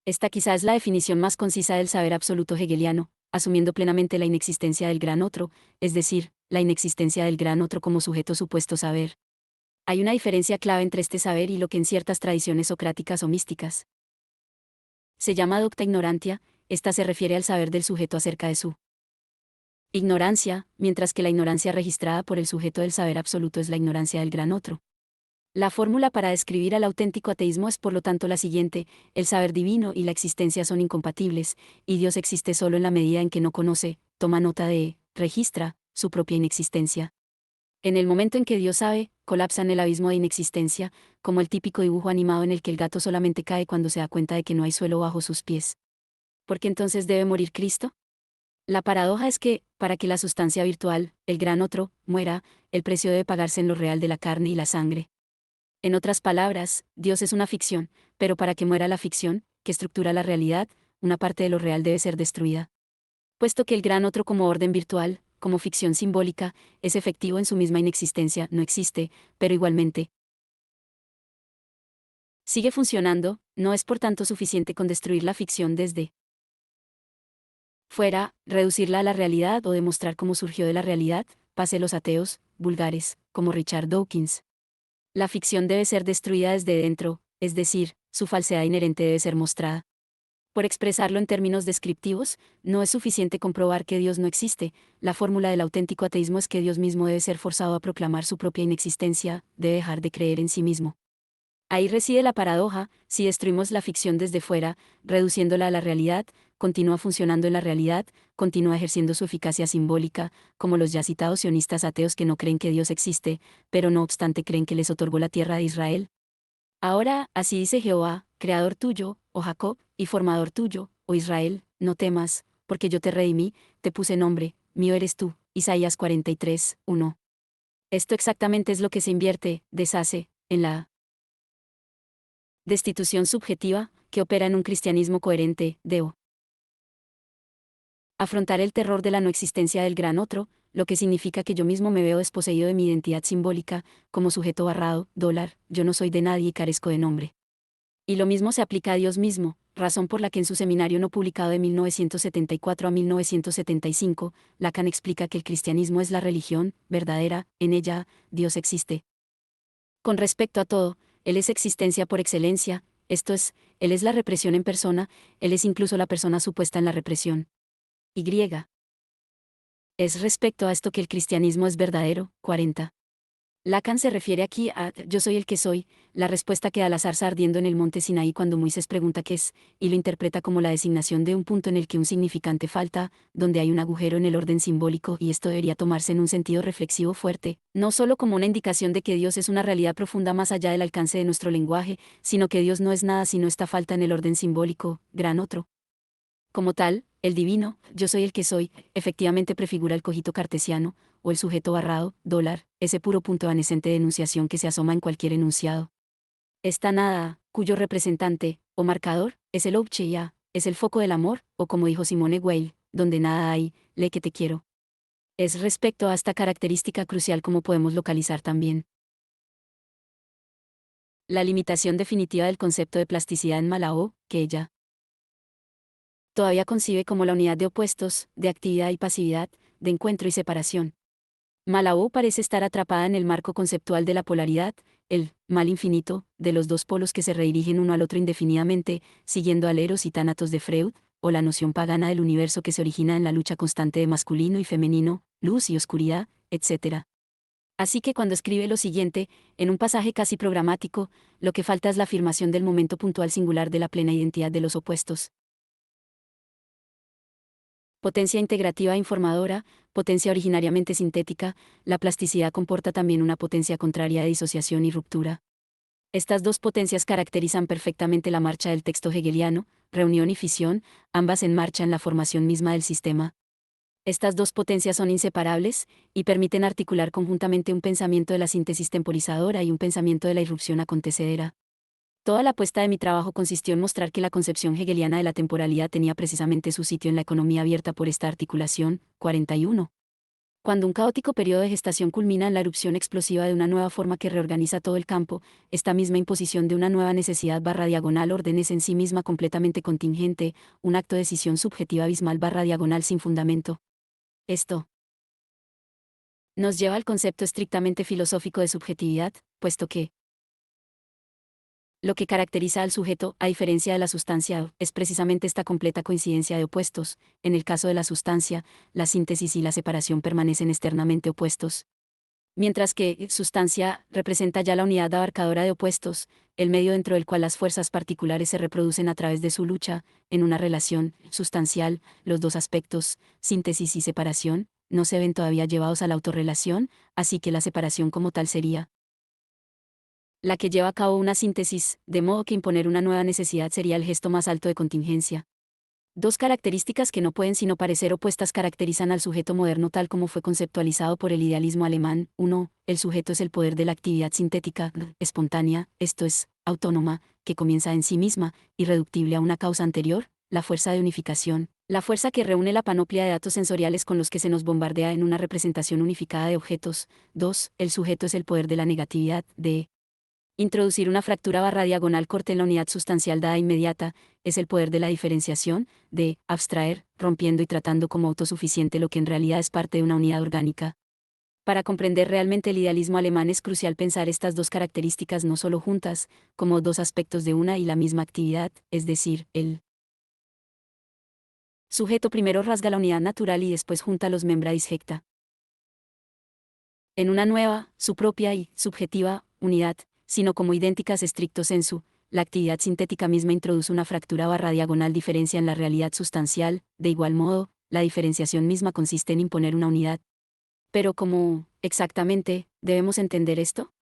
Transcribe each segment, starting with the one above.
Esta quizá es la definición más concisa del saber absoluto hegeliano, asumiendo plenamente la inexistencia del gran otro, es decir, la inexistencia del gran otro como sujeto supuesto saber. Hay una diferencia clave entre este saber y lo que en ciertas tradiciones socráticas o místicas se llama docta ignorantia. Esta se refiere al saber del sujeto acerca de su ignorancia, mientras que la ignorancia registrada por el sujeto del saber absoluto es la ignorancia del gran otro. La fórmula para describir al auténtico ateísmo es por lo tanto la siguiente: el saber divino y la existencia son incompatibles, y Dios existe solo en la medida en que no conoce, toma nota de, registra, su propia inexistencia. En el momento en que Dios sabe, colapsa en el abismo de inexistencia, como el típico dibujo animado en el que el gato solamente cae cuando se da cuenta de que no hay suelo bajo sus pies. ¿Por qué entonces debe morir Cristo? La paradoja es que, para que la sustancia virtual, el gran otro, muera, el precio debe pagarse en lo real de la carne y la sangre. En otras palabras, Dios es una ficción, pero para que muera la ficción, que estructura la realidad, una parte de lo real debe ser destruida. Puesto que el gran otro como orden virtual, como ficción simbólica, es efectivo en su misma inexistencia, no existe, pero igualmente sigue funcionando, no es por tanto suficiente con destruir la ficción desde fuera, reducirla a la realidad o demostrar cómo surgió de la realidad, pase los ateos, vulgares, como Richard Dawkins. La ficción debe ser destruida desde dentro, es decir, su falsedad inherente debe ser mostrada. Por expresarlo en términos descriptivos, no es suficiente comprobar que Dios no existe. La fórmula del auténtico ateísmo es que Dios mismo debe ser forzado a proclamar su propia inexistencia, debe dejar de creer en sí mismo. Ahí reside la paradoja: si destruimos la ficción desde fuera, reduciéndola a la realidad, continúa funcionando en la realidad, continúa ejerciendo su eficacia simbólica, como los ya citados sionistas ateos que no creen que Dios existe, pero no obstante creen que les otorgó la tierra de Israel. Ahora, así dice Jehová, creador tuyo, oh Jacob, y formador tuyo, oh Israel, no temas, porque yo te redimí, te puse nombre, mío eres tú. Isaías 43, 1. Esto exactamente es lo que se invierte, deshace, en la destitución subjetiva, que opera en un cristianismo coherente. Debo afrontar el terror de la no existencia del gran otro, lo que significa que yo mismo me veo desposeído de mi identidad simbólica, como sujeto barrado, dólar, yo no soy de nadie y carezco de nombre. Y lo mismo se aplica a Dios mismo, razón por la que en su seminario no publicado de 1974 a 1975, Lacan explica que el cristianismo es la religión verdadera, en ella, Dios existe. Con respecto a todo, Él es existencia por excelencia, esto es, Él es la represión en persona, Él es incluso la persona supuesta en la represión. Y. Es respecto a esto que el cristianismo es verdadero. 40. Lacan se refiere aquí a «yo soy el que soy», la respuesta que da la zarza ardiendo en el monte Sinaí cuando Moisés pregunta qué es, y lo interpreta como la designación de un punto en el que un significante falta, donde hay un agujero en el orden simbólico, y esto debería tomarse en un sentido reflexivo fuerte, no solo como una indicación de que Dios es una realidad profunda más allá del alcance de nuestro lenguaje, sino que Dios no es nada sino esta falta en el orden simbólico, gran otro. Como tal, el divino, yo soy el que soy, efectivamente prefigura el cogito cartesiano, o el sujeto barrado, dólar, ese puro punto evanescente de enunciación que se asoma en cualquier enunciado. Esta nada, cuyo representante, o marcador, es el obche ya, es el foco del amor, o como dijo Simone Weil, donde nada hay, lee que te quiero. Es respecto a esta característica crucial como podemos localizar también la limitación definitiva del concepto de plasticidad en Malao, que ella todavía concibe como la unidad de opuestos, de actividad y pasividad, de encuentro y separación. Malao parece estar atrapada en el marco conceptual de la polaridad, el mal infinito, de los dos polos que se redirigen uno al otro indefinidamente, siguiendo al Eros y Tánatos de Freud, o la noción pagana del universo que se origina en la lucha constante de masculino y femenino, luz y oscuridad, etc. Así que cuando escribe lo siguiente, en un pasaje casi programático, lo que falta es la afirmación del momento puntual singular de la plena identidad de los opuestos. Potencia integrativa e informadora, potencia originariamente sintética, la plasticidad comporta también una potencia contraria de disociación y ruptura. Estas dos potencias caracterizan perfectamente la marcha del texto hegeliano, reunión y fisión, ambas en marcha en la formación misma del sistema. Estas dos potencias son inseparables, y permiten articular conjuntamente un pensamiento de la síntesis temporizadora y un pensamiento de la irrupción acontecedera. Toda la apuesta de mi trabajo consistió en mostrar que la concepción hegeliana de la temporalidad tenía precisamente su sitio en la economía abierta por esta articulación. 41. Cuando un caótico periodo de gestación culmina en la erupción explosiva de una nueva forma que reorganiza todo el campo, esta misma imposición de una nueva necesidad barra diagonal orden es en sí misma completamente contingente, un acto de decisión subjetiva abismal barra diagonal sin fundamento. Esto nos lleva al concepto estrictamente filosófico de subjetividad, puesto que lo que caracteriza al sujeto, a diferencia de la sustancia, es precisamente esta completa coincidencia de opuestos. En el caso de la sustancia, la síntesis y la separación permanecen externamente opuestos. Mientras que sustancia representa ya la unidad abarcadora de opuestos, el medio dentro del cual las fuerzas particulares se reproducen a través de su lucha, en una relación sustancial, los dos aspectos, síntesis y separación, no se ven todavía llevados a la autorrelación, así que la separación como tal sería la que lleva a cabo una síntesis, de modo que imponer una nueva necesidad sería el gesto más alto de contingencia. Dos características que no pueden sino parecer opuestas caracterizan al sujeto moderno tal como fue conceptualizado por el idealismo alemán. 1. El sujeto es el poder de la actividad sintética, espontánea, esto es, autónoma, que comienza en sí misma, irreductible a una causa anterior, la fuerza de unificación, la fuerza que reúne la panoplia de datos sensoriales con los que se nos bombardea en una representación unificada de objetos. 2. El sujeto es el poder de la negatividad, de introducir una fractura barra diagonal corte en la unidad sustancial dada inmediata, es el poder de la diferenciación, de abstraer, rompiendo y tratando como autosuficiente lo que en realidad es parte de una unidad orgánica. Para comprender realmente el idealismo alemán es crucial pensar estas dos características no solo juntas, como dos aspectos de una y la misma actividad, es decir, el sujeto primero rasga la unidad natural y después junta los membra disjecta. En una nueva, su propia y subjetiva unidad, sino como idénticas estricto sensu, la actividad sintética misma introduce una fractura barra diagonal diferencia en la realidad sustancial, de igual modo, la diferenciación misma consiste en imponer una unidad. Pero ¿cómo, exactamente, debemos entender esto?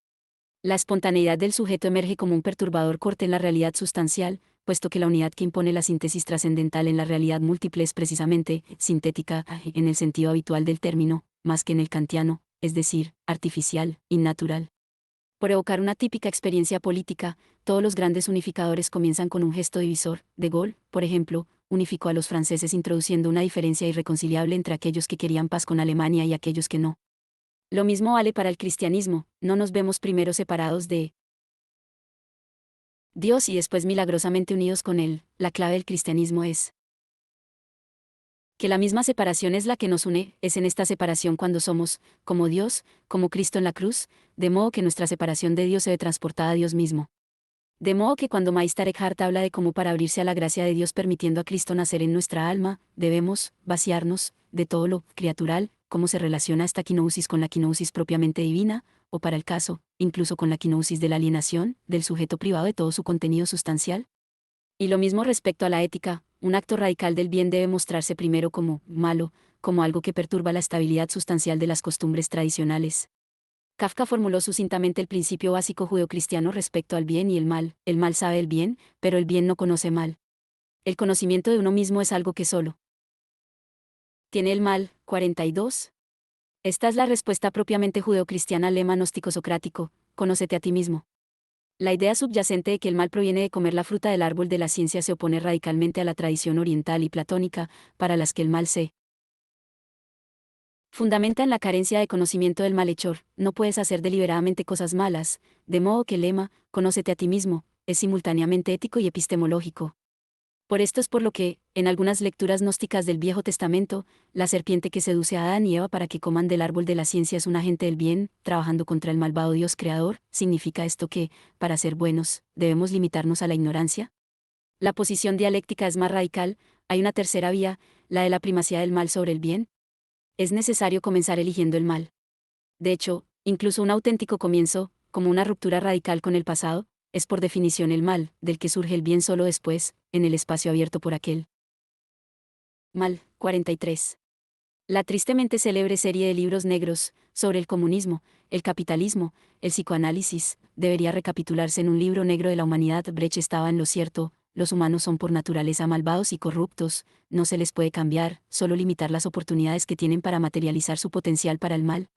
La espontaneidad del sujeto emerge como un perturbador corte en la realidad sustancial, puesto que la unidad que impone la síntesis trascendental en la realidad múltiple es precisamente sintética, en el sentido habitual del término, más que en el kantiano, es decir, artificial, innatural. Por evocar una típica experiencia política, todos los grandes unificadores comienzan con un gesto divisor. De Gaulle, por ejemplo, unificó a los franceses introduciendo una diferencia irreconciliable entre aquellos que querían paz con Alemania y aquellos que no. Lo mismo vale para el cristianismo, no nos vemos primero separados de Dios y después milagrosamente unidos con Él. La clave del cristianismo es que la misma separación es la que nos une, es en esta separación cuando somos, como Dios, como Cristo en la cruz, de modo que nuestra separación de Dios se ve transportada a Dios mismo. De modo que cuando Meister Eckhart habla de cómo para abrirse a la gracia de Dios permitiendo a Cristo nacer en nuestra alma, debemos vaciarnos de todo lo criatural, cómo se relaciona esta quinousis con la quinousis propiamente divina, o para el caso, incluso con la quinousis de la alienación, del sujeto privado de todo su contenido sustancial. Y lo mismo respecto a la ética, un acto radical del bien debe mostrarse primero como malo, como algo que perturba la estabilidad sustancial de las costumbres tradicionales. Kafka formuló sucintamente el principio básico judeocristiano respecto al bien y el mal. El mal sabe el bien, pero el bien no conoce mal. El conocimiento de uno mismo es algo que solo tiene el mal. 42. Esta es la respuesta propiamente judeocristiana al lema gnóstico-socrático: conócete a ti mismo. La idea subyacente de que el mal proviene de comer la fruta del árbol de la ciencia se opone radicalmente a la tradición oriental y platónica, para las que el mal se fundamenta en la carencia de conocimiento del malhechor. No puedes hacer deliberadamente cosas malas, de modo que el lema, conócete a ti mismo, es simultáneamente ético y epistemológico. Por esto es por lo que, en algunas lecturas gnósticas del Viejo Testamento, la serpiente que seduce a Adán y Eva para que coman del árbol de la ciencia es un agente del bien, trabajando contra el malvado Dios creador. ¿Significa esto que, para ser buenos, debemos limitarnos a la ignorancia? La posición dialéctica es más radical. Hay una tercera vía, la de la primacía del mal sobre el bien. Es necesario comenzar eligiendo el mal. De hecho, incluso un auténtico comienzo, como una ruptura radical con el pasado, es por definición el mal, del que surge el bien solo después, en el espacio abierto por aquel mal. 43. La tristemente célebre serie de libros negros, sobre el comunismo, el capitalismo, el psicoanálisis, debería recapitularse en un libro negro de la humanidad. Brecht estaba en lo cierto, los humanos son por naturaleza malvados y corruptos, no se les puede cambiar, solo limitar las oportunidades que tienen para materializar su potencial para el mal.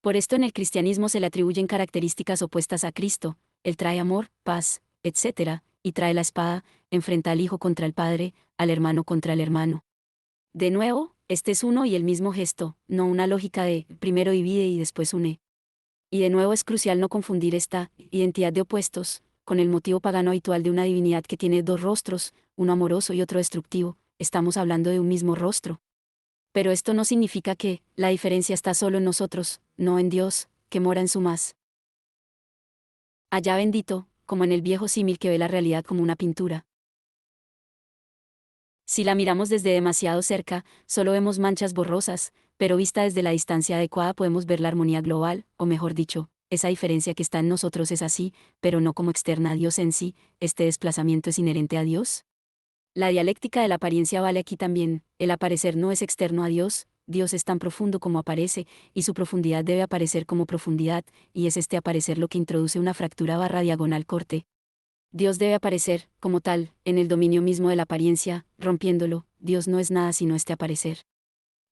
Por esto en el cristianismo se le atribuyen características opuestas a Cristo: él trae amor, paz, etc., y trae la espada, enfrenta al hijo contra el padre, al hermano contra el hermano. De nuevo, Este es uno y el mismo gesto, no una lógica de primero divide y después une. Y de nuevo es crucial no confundir esta identidad de opuestos con el motivo pagano habitual de una divinidad que tiene dos rostros, uno amoroso y otro destructivo. Estamos hablando de un mismo rostro. Pero esto no significa que la diferencia está solo en nosotros, no en Dios, que mora en su más allá bendito, como en el viejo símil que ve la realidad como una pintura. Si la miramos desde demasiado cerca, solo vemos manchas borrosas, pero vista desde la distancia adecuada podemos ver la armonía global, o mejor dicho, esa diferencia que está en nosotros es así, pero no como externa a Dios en sí. ¿Este desplazamiento es inherente a Dios? La dialéctica de la apariencia vale aquí también. El aparecer no es externo a Dios, Dios es tan profundo como aparece, y su profundidad debe aparecer como profundidad, y es este aparecer lo que introduce una fractura barra diagonal corte. Dios debe aparecer, como tal, en el dominio mismo de la apariencia, rompiéndolo. Dios no es nada sino este aparecer.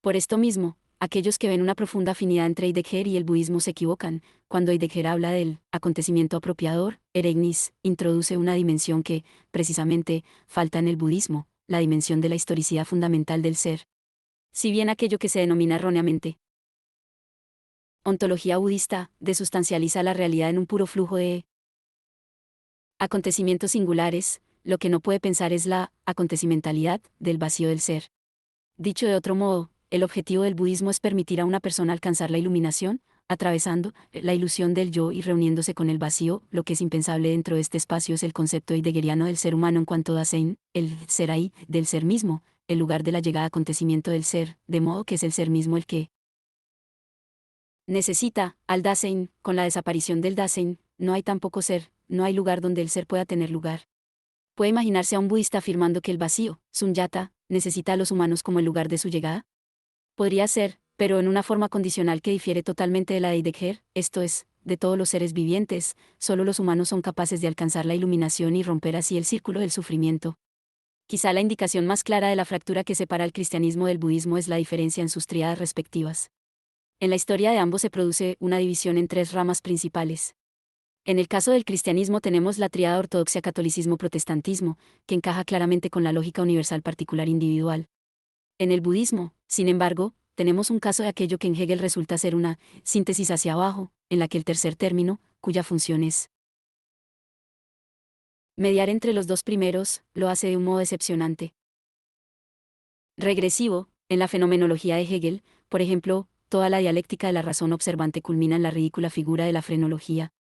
Por esto mismo, aquellos que ven una profunda afinidad entre Heidegger y el budismo se equivocan. Cuando Heidegger habla del acontecimiento apropiador, Ereignis, introduce una dimensión que, precisamente, falta en el budismo, la dimensión de la historicidad fundamental del ser. Si bien aquello que se denomina erróneamente ontología budista, desustancializa la realidad en un puro flujo de acontecimientos singulares, lo que no puede pensar es la acontecimentalidad del vacío del ser. Dicho de otro modo, el objetivo del budismo es permitir a una persona alcanzar la iluminación, atravesando la ilusión del yo y reuniéndose con el vacío. Lo que es impensable dentro de este espacio es el concepto heideggeriano del ser humano en cuanto a Dasein, el ser ahí, del ser mismo, el lugar de la llegada a acontecimiento del ser, de modo que es el ser mismo el que necesita al Dasein. Con la desaparición del Dasein, no hay tampoco ser, no hay lugar donde el ser pueda tener lugar. ¿Puede imaginarse a un budista afirmando que el vacío, Sunyata, necesita a los humanos como el lugar de su llegada? Podría ser, pero en una forma condicional que difiere totalmente de la de Heidegger, esto es, de todos los seres vivientes, solo los humanos son capaces de alcanzar la iluminación y romper así el círculo del sufrimiento. Quizá la indicación más clara de la fractura que separa el cristianismo del budismo es la diferencia en sus tríadas respectivas. En la historia de ambos se produce una división en tres ramas principales. En el caso del cristianismo tenemos la tríada ortodoxia catolicismo-protestantismo, que encaja claramente con la lógica universal particular individual. En el budismo, sin embargo, tenemos un caso de aquello que en Hegel resulta ser una síntesis hacia abajo, en la que el tercer término, cuya función es mediar entre los dos primeros, lo hace de un modo decepcionante. Regresivo, en la fenomenología de Hegel, por ejemplo, toda la dialéctica de la razón observante culmina en la ridícula figura de la frenología.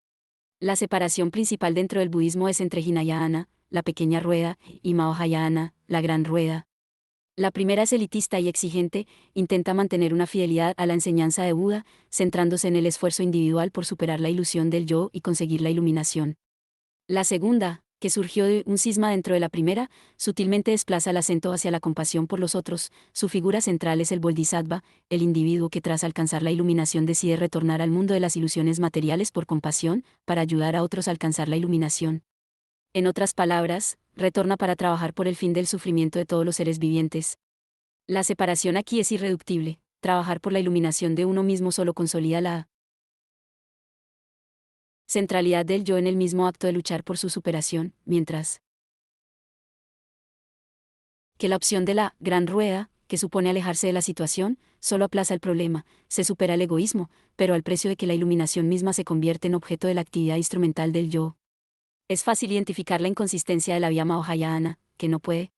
La separación principal dentro del budismo es entre Hinayana, la pequeña rueda, y Mahayana, la gran rueda. La primera es elitista y exigente, intenta mantener una fidelidad a la enseñanza de Buda, centrándose en el esfuerzo individual por superar la ilusión del yo y conseguir la iluminación. La segunda, que surgió de un cisma dentro de la primera, sutilmente desplaza el acento hacia la compasión por los otros. Su figura central es el Bodhisattva, el individuo que tras alcanzar la iluminación decide retornar al mundo de las ilusiones materiales por compasión, para ayudar a otros a alcanzar la iluminación. En otras palabras, retorna para trabajar por el fin del sufrimiento de todos los seres vivientes. La separación aquí es irreductible. Trabajar por la iluminación de uno mismo solo consolida la centralidad del yo en el mismo acto de luchar por su superación, mientras que la opción de la gran rueda, que supone alejarse de la situación, solo aplaza el problema, se supera el egoísmo, pero al precio de que la iluminación misma se convierte en objeto de la actividad instrumental del yo. Es fácil identificar la inconsistencia de la vía Mahayana, que no puede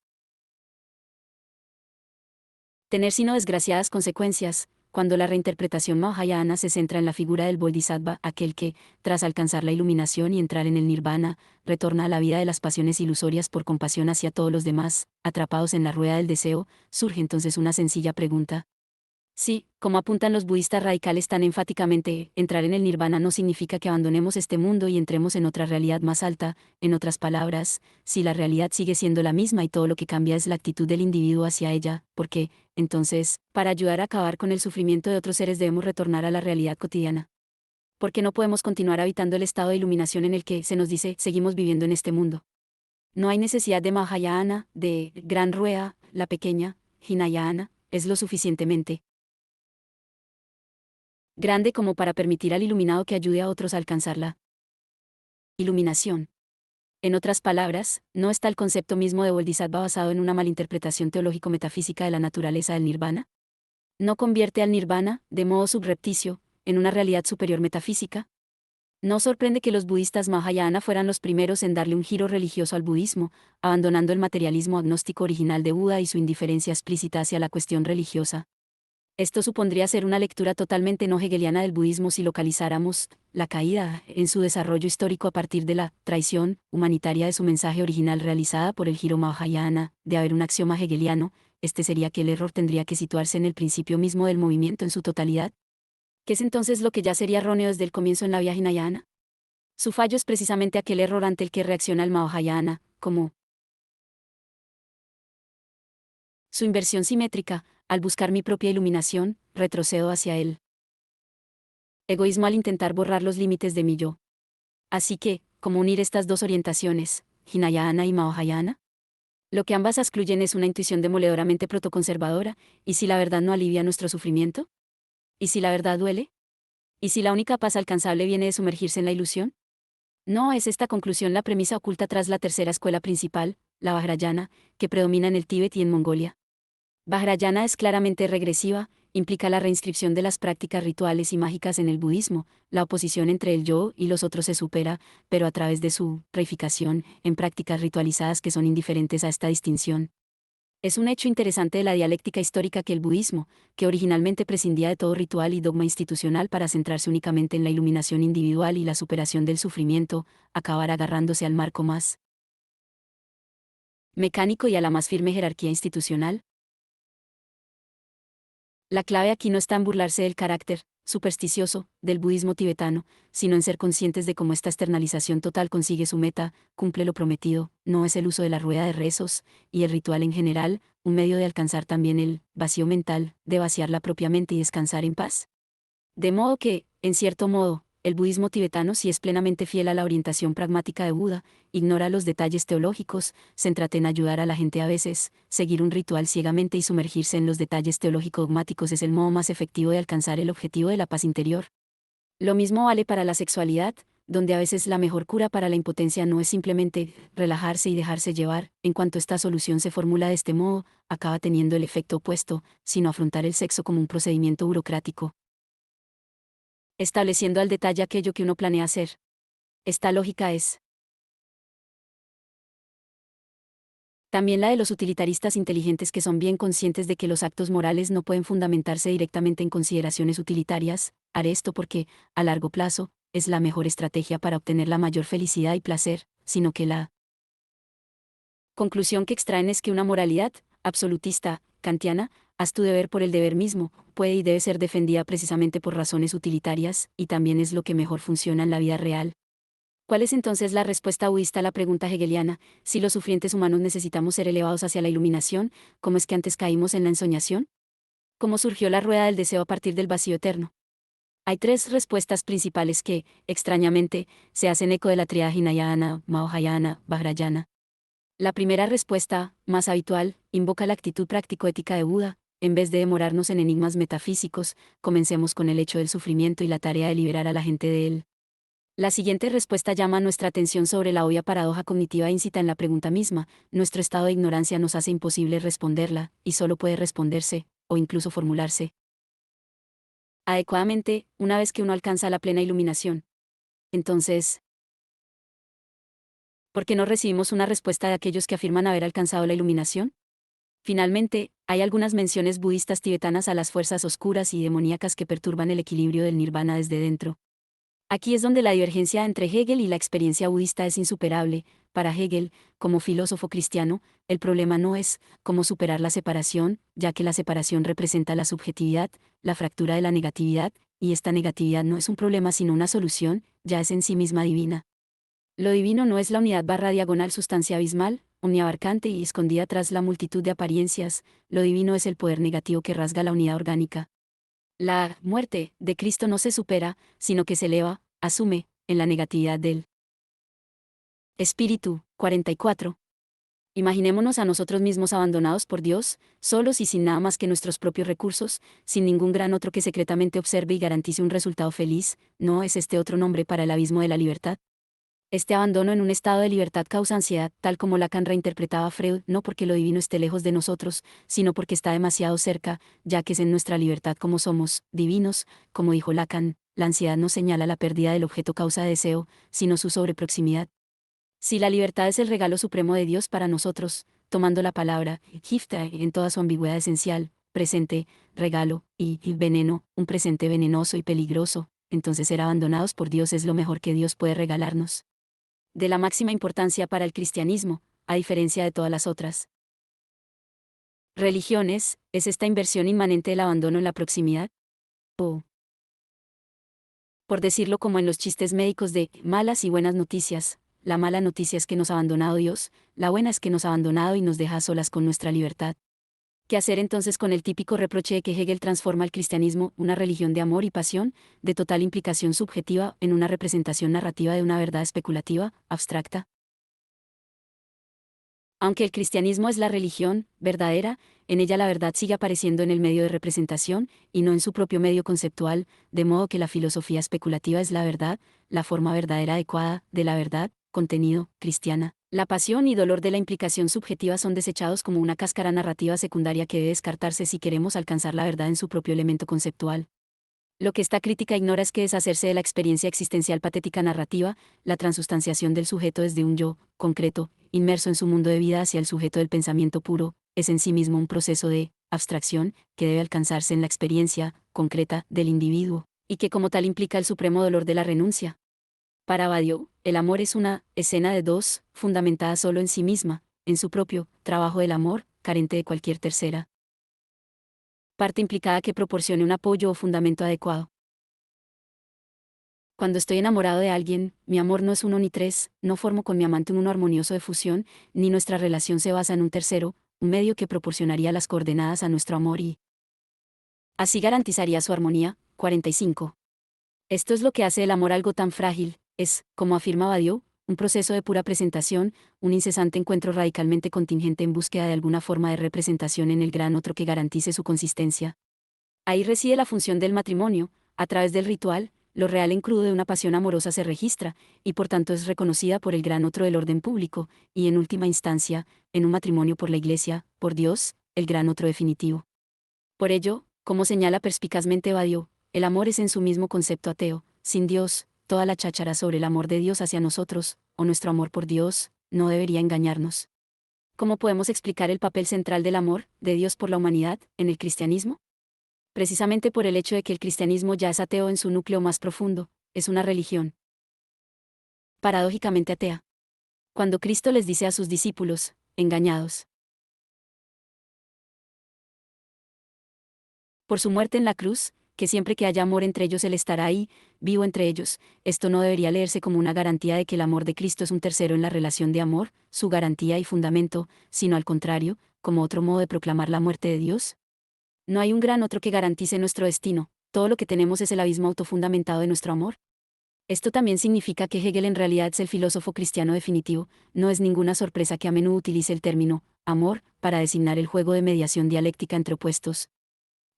tener sino desgraciadas consecuencias, cuando la reinterpretación mahayana se centra en la figura del bodhisattva, aquel que, tras alcanzar la iluminación y entrar en el nirvana, retorna a la vida de las pasiones ilusorias por compasión hacia todos los demás, atrapados en la rueda del deseo. Surge entonces una sencilla pregunta. Sí, como apuntan los budistas radicales tan enfáticamente, entrar en el nirvana no significa que abandonemos este mundo y entremos en otra realidad más alta. En otras palabras, si la realidad sigue siendo la misma y todo lo que cambia es la actitud del individuo hacia ella, ¿por qué? Entonces, para ayudar a acabar con el sufrimiento de otros seres debemos retornar a la realidad cotidiana. Porque no podemos continuar habitando el estado de iluminación en el que se nos dice seguimos viviendo en este mundo. No hay necesidad de Mahayana, de gran rueda, la pequeña, Hinayana, es lo suficientemente grande como para permitir al iluminado que ayude a otros a alcanzar la iluminación. En otras palabras, no está el concepto mismo de Bodhisattva basado en una malinterpretación teológico-metafísica de la naturaleza del nirvana. ¿No convierte al nirvana, de modo subrepticio, en una realidad superior metafísica? No sorprende que los budistas Mahayana fueran los primeros en darle un giro religioso al budismo, abandonando el materialismo agnóstico original de Buda y su indiferencia explícita hacia la cuestión religiosa. Esto supondría ser una lectura totalmente no hegeliana del budismo si localizáramos la caída en su desarrollo histórico a partir de la traición humanitaria de su mensaje original realizada por el giro Mahayana. De haber un axioma hegeliano, este sería que el error tendría que situarse en el principio mismo del movimiento en su totalidad. ¿Qué es entonces lo que ya sería erróneo desde el comienzo en la vía Hinayana? Su fallo es precisamente aquel error ante el que reacciona el Mahayana, como su inversión simétrica. Al buscar mi propia iluminación, retrocedo hacia él. Egoísmo al intentar borrar los límites de mi yo. Así que, ¿cómo unir estas dos orientaciones, Hinayana y Mahayana? Lo que ambas excluyen es una intuición demoledoramente protoconservadora. ¿Y si la verdad no alivia nuestro sufrimiento? ¿Y si la verdad duele? ¿Y si la única paz alcanzable viene de sumergirse en la ilusión? ¿No es esta conclusión la premisa oculta tras la tercera escuela principal, la Vajrayana, que predomina en el Tíbet y en Mongolia? Vajrayana es claramente regresiva, implica la reinscripción de las prácticas rituales y mágicas en el budismo. La oposición entre el yo y los otros se supera, pero a través de su reificación en prácticas ritualizadas que son indiferentes a esta distinción. Es un hecho interesante de la dialéctica histórica que el budismo, que originalmente prescindía de todo ritual y dogma institucional para centrarse únicamente en la iluminación individual y la superación del sufrimiento, acabara agarrándose al marco más mecánico y a la más firme jerarquía institucional. La clave aquí no está en burlarse del carácter supersticioso del budismo tibetano, sino en ser conscientes de cómo esta externalización total consigue su meta, cumple lo prometido. No es el uso de la rueda de rezos y el ritual en general un medio de alcanzar también el vacío mental, de vaciar la propia mente y descansar en paz. De modo que, en cierto modo, el budismo tibetano sí es plenamente fiel a la orientación pragmática de Buda, ignora los detalles teológicos, céntrate en ayudar a la gente a veces. Seguir un ritual ciegamente y sumergirse en los detalles teológico-dogmáticos es el modo más efectivo de alcanzar el objetivo de la paz interior. Lo mismo vale para la sexualidad, donde a veces la mejor cura para la impotencia no es simplemente relajarse y dejarse llevar. En cuanto esta solución se formula de este modo, acaba teniendo el efecto opuesto, sino afrontar el sexo como un procedimiento burocrático, estableciendo al detalle aquello que uno planea hacer. Esta lógica es también la de los utilitaristas inteligentes que son bien conscientes de que los actos morales no pueden fundamentarse directamente en consideraciones utilitarias. Haré esto porque, a largo plazo, es la mejor estrategia para obtener la mayor felicidad y placer, sino que la conclusión que extraen es que una moralidad absolutista, kantiana, haz tu deber por el deber mismo, puede y debe ser defendida precisamente por razones utilitarias, y también es lo que mejor funciona en la vida real. ¿Cuál es entonces la respuesta budista a la pregunta hegeliana? Si los sufrientes humanos necesitamos ser elevados hacia la iluminación, ¿cómo es que antes caímos en la ensoñación? ¿Cómo surgió la rueda del deseo a partir del vacío eterno? Hay tres respuestas principales que, extrañamente, se hacen eco de la tríada Hinayana, Mahayana, Vajrayana. La primera respuesta, más habitual, invoca la actitud práctico-ética de Buda. En vez de demorarnos en enigmas metafísicos, comencemos con el hecho del sufrimiento y la tarea de liberar a la gente de él. La siguiente respuesta llama nuestra atención sobre la obvia paradoja cognitiva íncita en la pregunta misma. Nuestro estado de ignorancia nos hace imposible responderla, y solo puede responderse, o incluso formularse, adecuadamente, una vez que uno alcanza la plena iluminación. Entonces, ¿por qué no recibimos una respuesta de aquellos que afirman haber alcanzado la iluminación? Finalmente, hay algunas menciones budistas tibetanas a las fuerzas oscuras y demoníacas que perturban el equilibrio del nirvana desde dentro. Aquí es donde la divergencia entre Hegel y la experiencia budista es insuperable. Para Hegel, como filósofo cristiano, el problema no es cómo superar la separación, ya que la separación representa la subjetividad, la fractura de la negatividad, y esta negatividad no es un problema sino una solución, ya es en sí misma divina. Lo divino no es la unidad barra diagonal sustancia abismal, omniabarcante y escondida tras la multitud de apariencias. Lo divino es el poder negativo que rasga la unidad orgánica. La muerte de Cristo no se supera, sino que se eleva, asume, en la negatividad del Espíritu. 44. Imaginémonos a nosotros mismos abandonados por Dios, solos y sin nada más que nuestros propios recursos, sin ningún gran otro que secretamente observe y garantice un resultado feliz. ¿No es este otro nombre para el abismo de la libertad? Este abandono en un estado de libertad causa ansiedad, tal como Lacan reinterpretaba a Freud, no porque lo divino esté lejos de nosotros, sino porque está demasiado cerca, ya que es en nuestra libertad como somos, divinos, como dijo Lacan, la ansiedad no señala la pérdida del objeto causa de deseo, sino su sobreproximidad. Si la libertad es el regalo supremo de Dios para nosotros, tomando la palabra, gifta en toda su ambigüedad esencial, presente, regalo, y veneno, un presente venenoso y peligroso, entonces ser abandonados por Dios es lo mejor que Dios puede regalarnos. De la máxima importancia para el cristianismo, a diferencia de todas las otras religiones, es esta inversión inmanente del abandono en la proximidad, o, por decirlo como en los chistes médicos de malas y buenas noticias, la mala noticia es que nos ha abandonado Dios, la buena es que nos ha abandonado y nos deja a solas con nuestra libertad. ¿Qué hacer entonces con el típico reproche de que Hegel transforma al cristianismo, una religión de amor y pasión, de total implicación subjetiva, en una representación narrativa de una verdad especulativa, abstracta? Aunque el cristianismo es la religión verdadera, en ella la verdad sigue apareciendo en el medio de representación, y no en su propio medio conceptual, de modo que la filosofía especulativa es la verdad, la forma verdadera adecuada, de la verdad, contenido, cristiana. La pasión y dolor de la implicación subjetiva son desechados como una cáscara narrativa secundaria que debe descartarse si queremos alcanzar la verdad en su propio elemento conceptual. Lo que esta crítica ignora es que deshacerse de la experiencia existencial patética narrativa, la transustanciación del sujeto desde un yo, concreto, inmerso en su mundo de vida hacia el sujeto del pensamiento puro, es en sí mismo un proceso de abstracción que debe alcanzarse en la experiencia concreta del individuo, y que como tal implica el supremo dolor de la renuncia. Para Badiou, el amor es una escena de dos, fundamentada solo en sí misma, en su propio trabajo del amor, carente de cualquier tercera parte implicada que proporcione un apoyo o fundamento adecuado. Cuando estoy enamorado de alguien, mi amor no es uno ni tres, no formo con mi amante un uno armonioso de fusión, ni nuestra relación se basa en un tercero, un medio que proporcionaría las coordenadas a nuestro amor y así garantizaría su armonía. 45. Esto es lo que hace el amor algo tan frágil, es, como afirma Badiou, un proceso de pura presentación, un incesante encuentro radicalmente contingente en búsqueda de alguna forma de representación en el gran otro que garantice su consistencia. Ahí reside la función del matrimonio, a través del ritual, lo real en crudo de una pasión amorosa se registra, y por tanto es reconocida por el gran otro del orden público, y en última instancia, en un matrimonio por la Iglesia, por Dios, el gran otro definitivo. Por ello, como señala perspicazmente Badiou, el amor es en su mismo concepto ateo, sin Dios, toda la cháchara sobre el amor de Dios hacia nosotros, o nuestro amor por Dios, no debería engañarnos. ¿Cómo podemos explicar el papel central del amor, de Dios por la humanidad, en el cristianismo? Precisamente por el hecho de que el cristianismo ya es ateo en su núcleo más profundo, es una religión paradójicamente atea. Cuando Cristo les dice a sus discípulos, engañados por su muerte en la cruz, que siempre que haya amor entre ellos Él estará ahí, vivo entre ellos, esto no debería leerse como una garantía de que el amor de Cristo es un tercero en la relación de amor, su garantía y fundamento, sino al contrario, como otro modo de proclamar la muerte de Dios. No hay un gran otro que garantice nuestro destino, todo lo que tenemos es el abismo autofundamentado de nuestro amor. Esto también significa que Hegel en realidad es el filósofo cristiano definitivo, no es ninguna sorpresa que a menudo utilice el término amor para designar el juego de mediación dialéctica entre opuestos.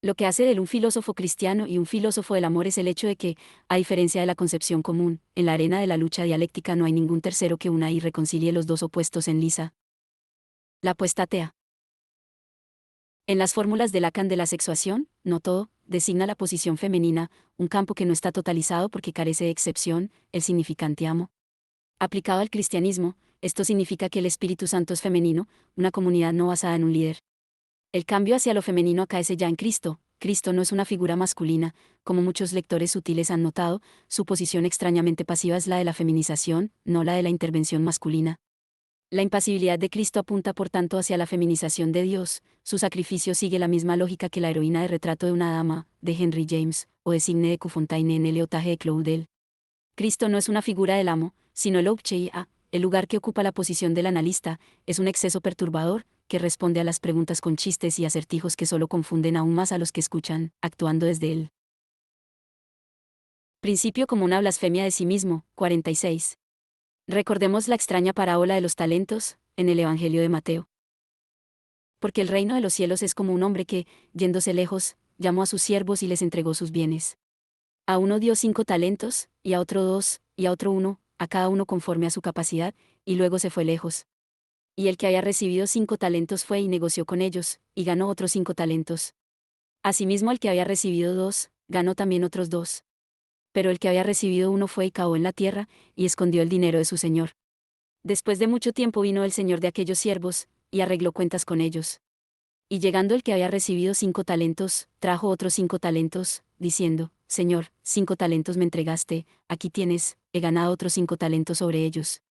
Lo que hace de él un filósofo cristiano y un filósofo del amor es el hecho de que, a diferencia de la concepción común, en la arena de la lucha dialéctica no hay ningún tercero que una y reconcilie los dos opuestos en lisa. La apuesta atea. En las fórmulas de Lacan de la sexuación, no todo, designa la posición femenina, un campo que no está totalizado porque carece de excepción, el significante amo. Aplicado al cristianismo, esto significa que el Espíritu Santo es femenino, una comunidad no basada en un líder. El cambio hacia lo femenino acaece ya en Cristo. Cristo no es una figura masculina, como muchos lectores sutiles han notado, su posición extrañamente pasiva es la de la feminización, no la de la intervención masculina. La impasibilidad de Cristo apunta por tanto hacia la feminización de Dios, su sacrificio sigue la misma lógica que la heroína de Retrato de una dama, de Henry James, o de Signe de Cufontaine en el Otaje de Claudel. Cristo no es una figura del amo, sino el objet, el lugar que ocupa la posición del analista, es un exceso perturbador, que responde a las preguntas con chistes y acertijos que solo confunden aún más a los que escuchan, actuando desde él. Principio como una blasfemia de sí mismo, 46. Recordemos la extraña parábola de los talentos, en el Evangelio de Mateo. Porque el reino de los cielos es como un hombre que, yéndose lejos, llamó a sus siervos y les entregó sus bienes. A uno dio 5 talentos, y a otro 2, y a otro 1, a cada uno conforme a su capacidad, y luego se fue lejos. Y el que había recibido 5 talentos fue y negoció con ellos, y ganó otros 5 talentos. Asimismo el que había recibido 2, ganó también otros 2. Pero el que había recibido 1 fue y cavó en la tierra, y escondió el dinero de su señor. Después de mucho tiempo vino el señor de aquellos siervos, y arregló cuentas con ellos. Y llegando el que había recibido 5 talentos, trajo otros 5 talentos, diciendo, Señor, 5 talentos me entregaste, aquí tienes, he ganado otros 5 talentos sobre ellos.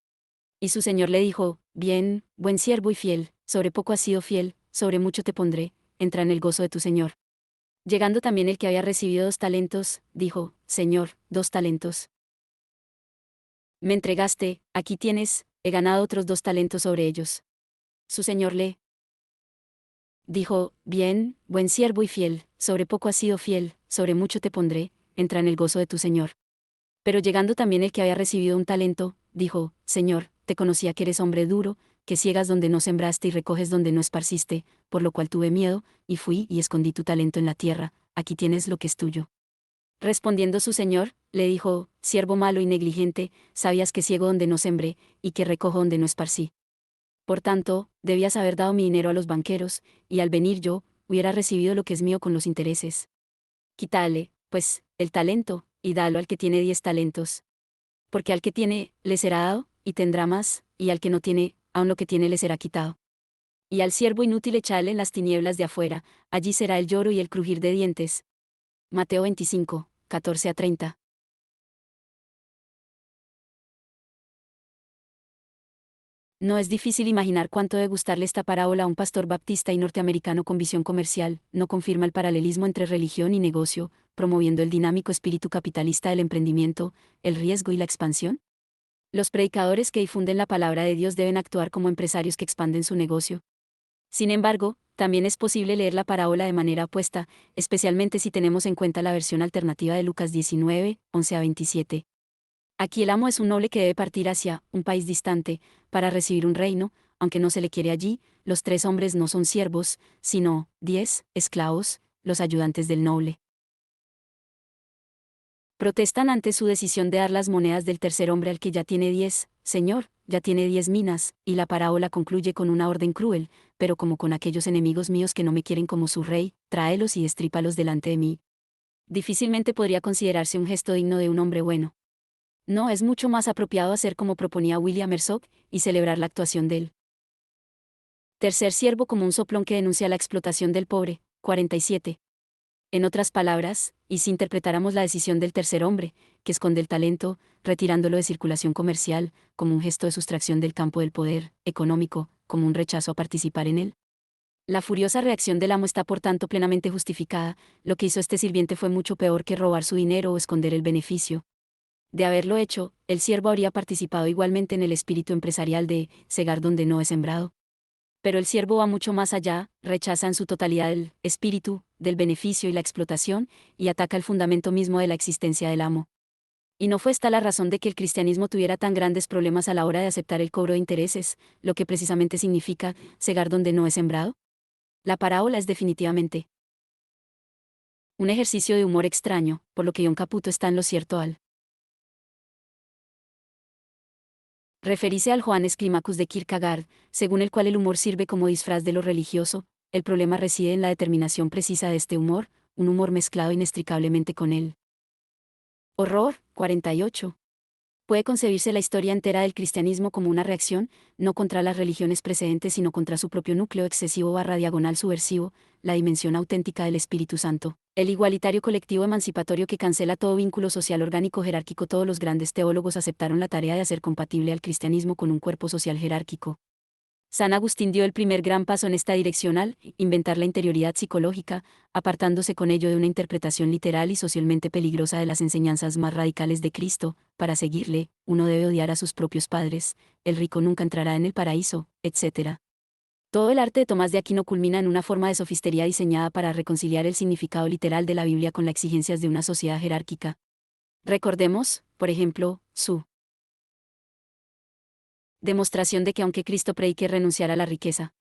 Y su señor le dijo, bien, buen siervo y fiel, sobre poco has sido fiel, sobre mucho te pondré, entra en el gozo de tu señor. Llegando también el que había recibido 2 talentos, dijo, Señor, 2 talentos. Me entregaste, aquí tienes, he ganado otros 2 talentos sobre ellos. Su señor le dijo, bien, buen siervo y fiel, sobre poco has sido fiel, sobre mucho te pondré, entra en el gozo de tu señor. Pero llegando también el que había recibido 1 talento, dijo, Señor, te conocía que eres hombre duro, que ciegas donde no sembraste y recoges donde no esparciste, por lo cual tuve miedo, y fui y escondí tu talento en la tierra, aquí tienes lo que es tuyo. Respondiendo su señor, le dijo, siervo malo y negligente, sabías que ciego donde no sembré, y que recojo donde no esparcí. Por tanto, debías haber dado mi dinero a los banqueros, y al venir yo, hubiera recibido lo que es mío con los intereses. Quítale, pues, el talento, y dalo al que tiene 10 talentos. Porque al que tiene, le será dado, y tendrá más, y al que no tiene, aun lo que tiene le será quitado. Y al siervo inútil echale en las tinieblas de afuera, allí será el lloro y el crujir de dientes. Mateo 25, 14-30. No es difícil imaginar cuánto debe gustarle esta parábola a un pastor baptista y norteamericano con visión comercial, no confirma el paralelismo entre religión y negocio, promoviendo el dinámico espíritu capitalista del emprendimiento, el riesgo y la expansión. Los predicadores que difunden la palabra de Dios deben actuar como empresarios que expanden su negocio. Sin embargo, también es posible leer la parábola de manera opuesta, especialmente si tenemos en cuenta la versión alternativa de Lucas 19, 11-27. Aquí el amo es un noble que debe partir hacia un país distante, para recibir un reino, aunque no se le quiere allí, los 3 hombres no son siervos, sino 10 esclavos, los ayudantes del noble. Protestan ante su decisión de dar las monedas del tercer hombre al que ya tiene 10, Señor, ya tiene 10 minas, y la parábola concluye con una orden cruel, pero como con aquellos enemigos míos que no me quieren como su rey, tráelos y destrípalos delante de mí. Difícilmente podría considerarse un gesto digno de un hombre bueno. No, es mucho más apropiado hacer como proponía William Herzog, y celebrar la actuación del tercer siervo como un soplón que denuncia la explotación del pobre. 47. En otras palabras, y si interpretáramos la decisión del tercer hombre, que esconde el talento, retirándolo de circulación comercial, como un gesto de sustracción del campo del poder económico, como un rechazo a participar en él. La furiosa reacción del amo está por tanto plenamente justificada, lo que hizo este sirviente fue mucho peor que robar su dinero o esconder el beneficio. De haberlo hecho, el siervo habría participado igualmente en el espíritu empresarial de segar donde no es sembrado. Pero el siervo va mucho más allá, rechaza en su totalidad el espíritu del beneficio y la explotación, y ataca el fundamento mismo de la existencia del amo. Y no fue esta la razón de que el cristianismo tuviera tan grandes problemas a la hora de aceptar el cobro de intereses, lo que precisamente significa segar donde no es sembrado. La parábola es definitivamente un ejercicio de humor extraño, por lo que John Caputo está en lo cierto al referirse al Johannes Climacus de Kierkegaard, según el cual el humor sirve como disfraz de lo religioso. El problema reside en la determinación precisa de este humor, un humor mezclado inextricablemente con el horror. 48. Puede concebirse la historia entera del cristianismo como una reacción, no contra las religiones precedentes sino contra su propio núcleo excesivo barra diagonal subversivo, la dimensión auténtica del Espíritu Santo, el igualitario colectivo emancipatorio que cancela todo vínculo social orgánico jerárquico. Todos los grandes teólogos aceptaron la tarea de hacer compatible al cristianismo con un cuerpo social jerárquico. San Agustín dio el primer gran paso en esta dirección al inventar la interioridad psicológica, apartándose con ello de una interpretación literal y socialmente peligrosa de las enseñanzas más radicales de Cristo. Para seguirle, uno debe odiar a sus propios padres, el rico nunca entrará en el paraíso, etc. Todo el arte de Tomás de Aquino culmina en una forma de sofistería diseñada para reconciliar el significado literal de la Biblia con las exigencias de una sociedad jerárquica. Recordemos, por ejemplo, su demostración de que aunque Cristo predique renunciar a la riqueza,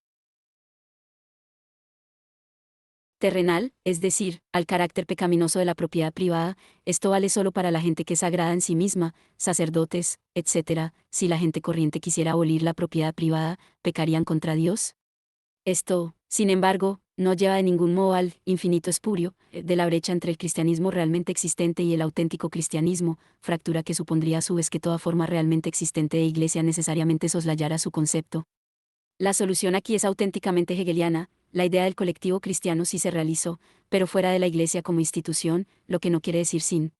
terrenal, es decir, al carácter pecaminoso de la propiedad privada, esto vale solo para la gente que es sagrada en sí misma, sacerdotes, etc. Si la gente corriente quisiera abolir la propiedad privada, ¿pecarían contra Dios? Esto, sin embargo, no lleva de ningún modo al infinito espurio de la brecha entre el cristianismo realmente existente y el auténtico cristianismo, fractura que supondría a su vez que toda forma realmente existente de iglesia necesariamente soslayara su concepto. La solución aquí es auténticamente hegeliana. La idea del colectivo cristiano sí se realizó, pero fuera de la iglesia como institución, lo que no quiere decir sin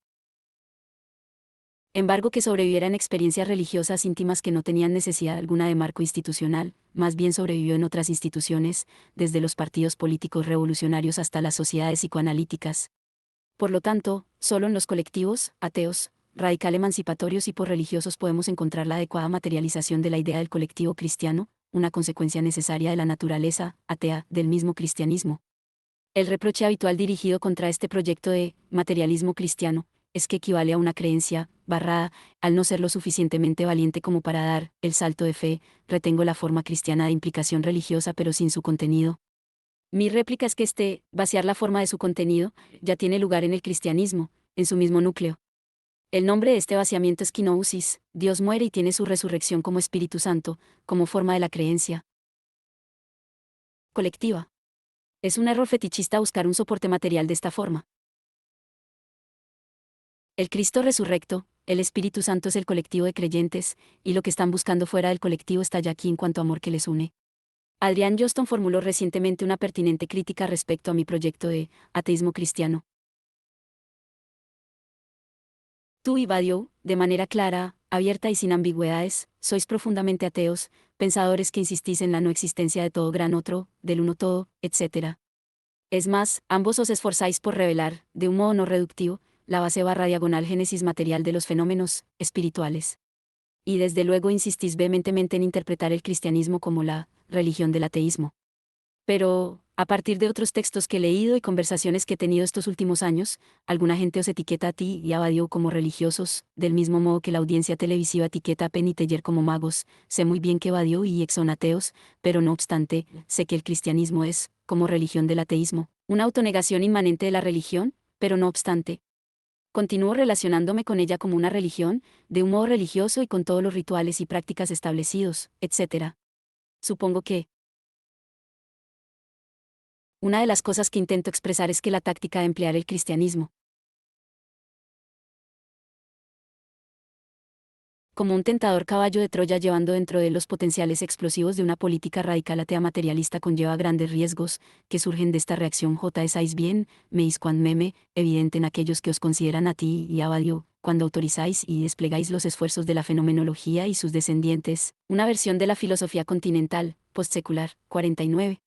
embargo que sobrevivieran experiencias religiosas íntimas que no tenían necesidad alguna de marco institucional, más bien sobrevivió en otras instituciones, desde los partidos políticos revolucionarios hasta las sociedades psicoanalíticas. Por lo tanto, solo en los colectivos, ateos, radical emancipatorios y por religiosos podemos encontrar la adecuada materialización de la idea del colectivo cristiano, una consecuencia necesaria de la naturaleza atea del mismo cristianismo. El reproche habitual dirigido contra este proyecto de materialismo cristiano es que equivale a una creencia barrada, al no ser lo suficientemente valiente como para dar el salto de fe. Retengo la forma cristiana de implicación religiosa pero sin su contenido. Mi réplica es que vaciar la forma de su contenido, ya tiene lugar en el cristianismo, en su mismo núcleo. El nombre de este vaciamiento es kenosis, Dios muere y tiene su resurrección como Espíritu Santo, como forma de la creencia colectiva. Es un error fetichista buscar un soporte material de esta forma. El Cristo resurrecto, el Espíritu Santo es el colectivo de creyentes, y lo que están buscando fuera del colectivo está ya aquí en cuanto amor que les une. Adrian Johnston formuló recientemente una pertinente crítica respecto a mi proyecto de ateísmo cristiano. Tú y Badiou, de manera clara, abierta y sin ambigüedades, sois profundamente ateos, pensadores que insistís en la no existencia de todo gran otro, del uno todo, etc. Es más, ambos os esforzáis por revelar, de un modo no reductivo, la base barra diagonal génesis material de los fenómenos espirituales. Y desde luego insistís vehementemente en interpretar el cristianismo como la religión del ateísmo. Pero, a partir de otros textos que he leído y conversaciones que he tenido estos últimos años, alguna gente os etiqueta a ti y a Badiou como religiosos, del mismo modo que la audiencia televisiva etiqueta a Penn y Teller como magos. Sé muy bien que Badiou y Icke son ateos, pero no obstante, sé que el cristianismo es, como religión del ateísmo, una autonegación inmanente de la religión, pero no obstante, continúo relacionándome con ella como una religión, de un modo religioso y con todos los rituales y prácticas establecidos, etc. Supongo que, una de las cosas que intento expresar es que la táctica de emplear el cristianismo como un tentador caballo de Troya llevando dentro de los potenciales explosivos de una política radical atea materialista conlleva grandes riesgos, que surgen de esta reacción sabéis bien, meis quam meme, evidente en aquellos que os consideran a ti y a Badiou, cuando autorizáis y desplegáis los esfuerzos de la fenomenología y sus descendientes, una versión de la filosofía continental, postsecular, 49.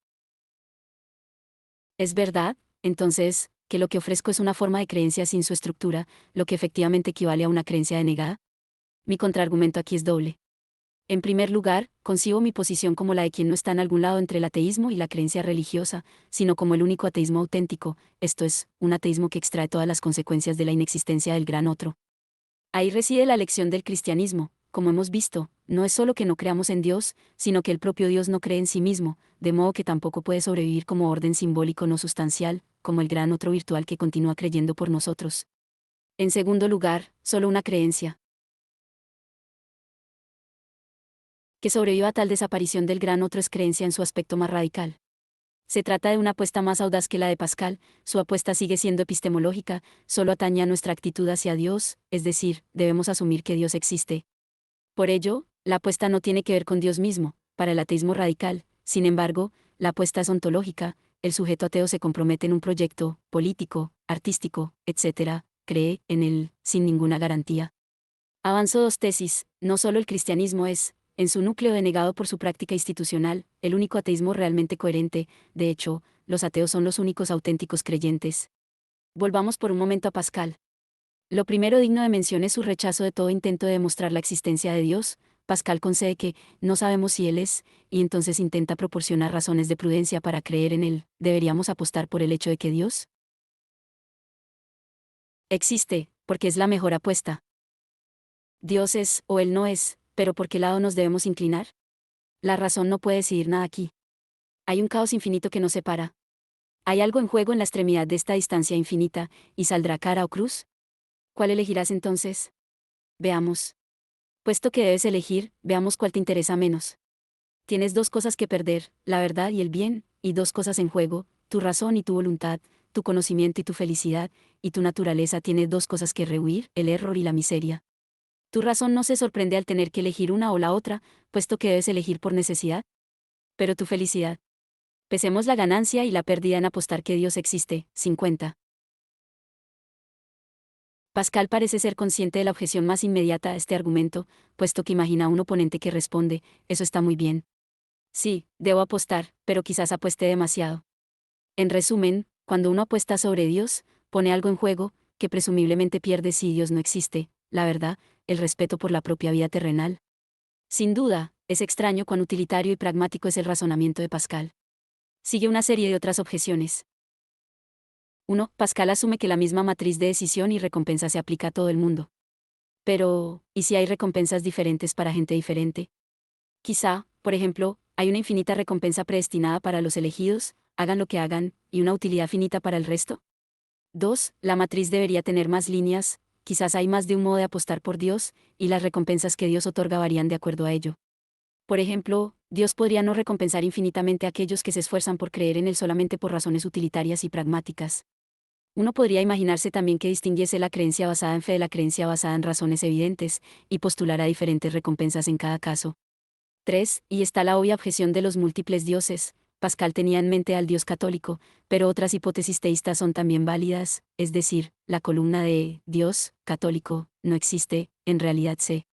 Es verdad, entonces, que lo que ofrezco es una forma de creencia sin su estructura, lo que efectivamente equivale a una creencia denegada. Mi contraargumento aquí es doble. En primer lugar, concibo mi posición como la de quien no está en algún lado entre el ateísmo y la creencia religiosa, sino como el único ateísmo auténtico, esto es, un ateísmo que extrae todas las consecuencias de la inexistencia del gran otro. Ahí reside la lección del cristianismo. Como hemos visto, no es solo que no creamos en Dios, sino que el propio Dios no cree en sí mismo, de modo que tampoco puede sobrevivir como orden simbólico no sustancial, como el gran otro virtual que continúa creyendo por nosotros. En segundo lugar, solo una creencia que sobreviva a tal desaparición del gran otro es creencia en su aspecto más radical. Se trata de una apuesta más audaz que la de Pascal, su apuesta sigue siendo epistemológica, solo atañe a nuestra actitud hacia Dios, es decir, debemos asumir que Dios existe. Por ello, la apuesta no tiene que ver con Dios mismo, para el ateísmo radical, sin embargo, la apuesta es ontológica, el sujeto ateo se compromete en un proyecto, político, artístico, etc., cree en él, sin ninguna garantía. Avanzo dos tesis, no solo el cristianismo es, en su núcleo denegado por su práctica institucional, el único ateísmo realmente coherente, de hecho, los ateos son los únicos auténticos creyentes. Volvamos por un momento a Pascal. Lo primero digno de mención es su rechazo de todo intento de demostrar la existencia de Dios. Pascal concede que no sabemos si Él es, y entonces intenta proporcionar razones de prudencia para creer en Él. ¿Deberíamos apostar por el hecho de que Dios existe, porque es la mejor apuesta? Dios es, o Él no es, pero ¿por qué lado nos debemos inclinar? La razón no puede decidir nada aquí. Hay un caos infinito que nos separa. ¿Hay algo en juego en la extremidad de esta distancia infinita, y saldrá cara o cruz? ¿Cuál elegirás entonces? Veamos. Puesto que debes elegir, veamos cuál te interesa menos. Tienes dos cosas que perder, la verdad y el bien, y dos cosas en juego, tu razón y tu voluntad, tu conocimiento y tu felicidad, y tu naturaleza tiene dos cosas que rehuir, el error y la miseria. Tu razón no se sorprende al tener que elegir una o la otra, puesto que debes elegir por necesidad. Pero tu felicidad. Pesemos la ganancia y la pérdida en apostar que Dios existe. 50. Pascal parece ser consciente de la objeción más inmediata a este argumento, puesto que imagina a un oponente que responde, eso está muy bien. Sí, debo apostar, pero quizás apueste demasiado. En resumen, cuando uno apuesta sobre Dios, pone algo en juego, que presumiblemente pierde si Dios no existe, la verdad, el respeto por la propia vida terrenal. Sin duda, es extraño cuán utilitario y pragmático es el razonamiento de Pascal. Sigue una serie de otras objeciones. 1. Pascal asume que la misma matriz de decisión y recompensa se aplica a todo el mundo. Pero, ¿y si hay recompensas diferentes para gente diferente? Quizá, por ejemplo, hay una infinita recompensa predestinada para los elegidos, hagan lo que hagan, y una utilidad finita para el resto. 2. La matriz debería tener más líneas, quizás hay más de un modo de apostar por Dios, y las recompensas que Dios otorga varían de acuerdo a ello. Por ejemplo, Dios podría no recompensar infinitamente a aquellos que se esfuerzan por creer en Él solamente por razones utilitarias y pragmáticas. Uno podría imaginarse también que distinguiese la creencia basada en fe de la creencia basada en razones evidentes, y postulara diferentes recompensas en cada caso. 3. Y está la obvia objeción de los múltiples dioses. Pascal tenía en mente al Dios católico, pero otras hipótesis teístas son también válidas, es decir, la columna de Dios católico no existe, en realidad se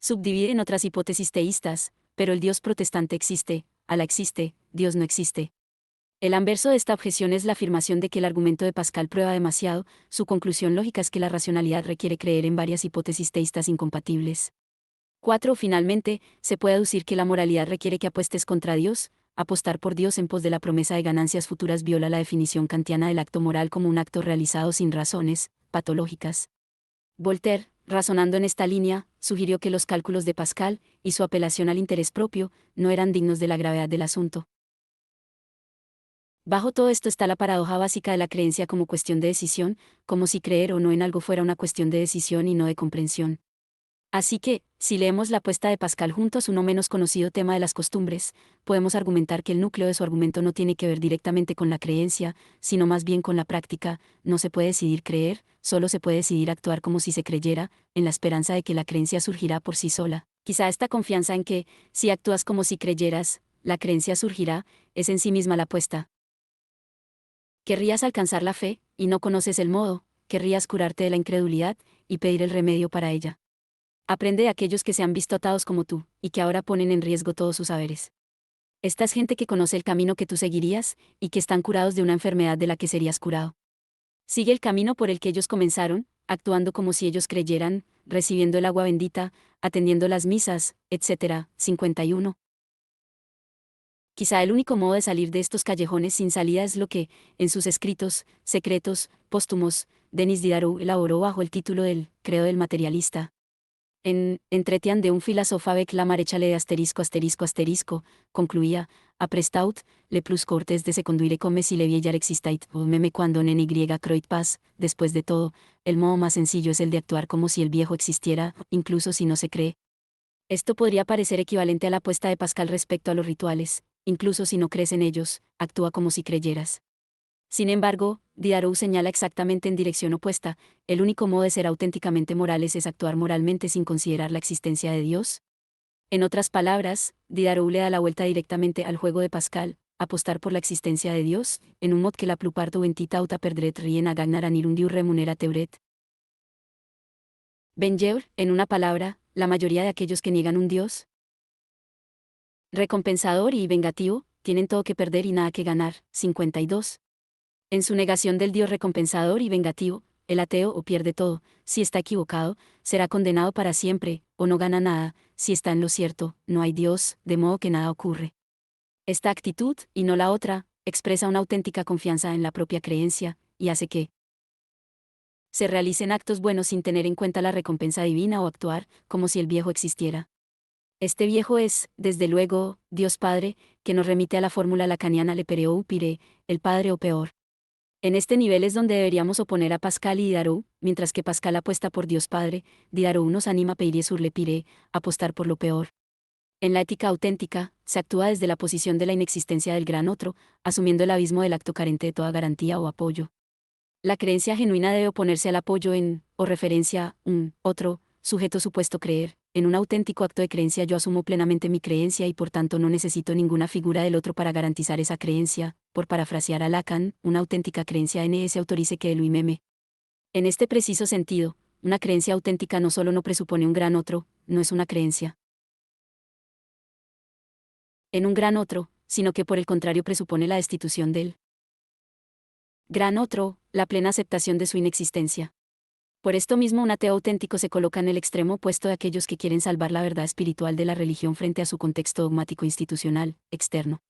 subdivide en otras hipótesis teístas, pero el Dios protestante existe, Alá existe, Dios no existe. El anverso de esta objeción es la afirmación de que el argumento de Pascal prueba demasiado, su conclusión lógica es que la racionalidad requiere creer en varias hipótesis teístas incompatibles. 4. Finalmente, se puede aducir que la moralidad requiere que apuestes contra Dios, apostar por Dios en pos de la promesa de ganancias futuras viola la definición kantiana del acto moral como un acto realizado sin razones patológicas. Voltaire, razonando en esta línea, sugirió que los cálculos de Pascal, y su apelación al interés propio, no eran dignos de la gravedad del asunto. Bajo todo esto está la paradoja básica de la creencia como cuestión de decisión, como si creer o no en algo fuera una cuestión de decisión y no de comprensión. Así que, si leemos la apuesta de Pascal juntos uno menos conocido tema de las costumbres, podemos argumentar que el núcleo de su argumento no tiene que ver directamente con la creencia, sino más bien con la práctica, no se puede decidir creer, solo se puede decidir actuar como si se creyera, en la esperanza de que la creencia surgirá por sí sola. Quizá esta confianza en que, si actúas como si creyeras, la creencia surgirá, es en sí misma la apuesta. Querrías alcanzar la fe, y no conoces el modo, querrías curarte de la incredulidad, y pedir el remedio para ella. Aprende de aquellos que se han visto atados como tú, y que ahora ponen en riesgo todos sus saberes. Esta es gente que conoce el camino que tú seguirías, y que están curados de una enfermedad de la que serías curado. Sigue el camino por el que ellos comenzaron, actuando como si ellos creyeran, recibiendo el agua bendita, atendiendo las misas, etc. 51. Quizá el único modo de salir de estos callejones sin salida es lo que, en sus escritos, secretos, póstumos, Denis Diderot elaboró bajo el título del Credo del Materialista. En Entretien de un filósofo avec la maréchale asterisco asterisco asterisco, concluía, aprestout, le plus cortes de se conduire comme si le vieillar existait, o meme cuando en y croit pas, después de todo, el modo más sencillo es el de actuar como si el viejo existiera, incluso si no se cree. Esto podría parecer equivalente a la apuesta de Pascal respecto a los rituales, incluso si no crees en ellos, actúa como si creyeras. Sin embargo, Diderot señala exactamente en dirección opuesta, el único modo de ser auténticamente morales es actuar moralmente sin considerar la existencia de Dios. En otras palabras, Diderot le da la vuelta directamente al juego de Pascal, apostar por la existencia de Dios, en un mod que la plupart ou entitauta perdret rien a gagnar an irundiu remunera teuret. Benjeur, en una palabra, la mayoría de aquellos que niegan un Dios recompensador y vengativo, tienen todo que perder y nada que ganar. 52. En su negación del Dios recompensador y vengativo, el ateo o pierde todo, si está equivocado, será condenado para siempre, o no gana nada, si está en lo cierto, no hay Dios, de modo que nada ocurre. Esta actitud, y no la otra, expresa una auténtica confianza en la propia creencia, y hace que se realicen actos buenos sin tener en cuenta la recompensa divina o actuar, como si el viejo existiera. Este viejo es, desde luego, Dios Padre, que nos remite a la fórmula lacaniana le pere ou pire, el Padre o peor. En este nivel es donde deberíamos oponer a Pascal y Diderot, mientras que Pascal apuesta por Dios Padre, Diderot nos anima a peire sur le pire, apostar por lo peor. En la ética auténtica, se actúa desde la posición de la inexistencia del gran otro, asumiendo el abismo del acto carente de toda garantía o apoyo. La creencia genuina debe oponerse al apoyo en, o referencia a, un, otro, sujeto supuesto creer. En un auténtico acto de creencia yo asumo plenamente mi creencia y por tanto no necesito ninguna figura del otro para garantizar esa creencia, por parafrasear a Lacan, una auténtica creencia en se autorice que el meme. En este preciso sentido, una creencia auténtica no solo no presupone un gran otro, no es una creencia en un gran otro, sino que por el contrario presupone la destitución del gran otro, la plena aceptación de su inexistencia. Por esto mismo un ateo auténtico se coloca en el extremo opuesto de aquellos que quieren salvar la verdad espiritual de la religión frente a su contexto dogmático institucional, externo.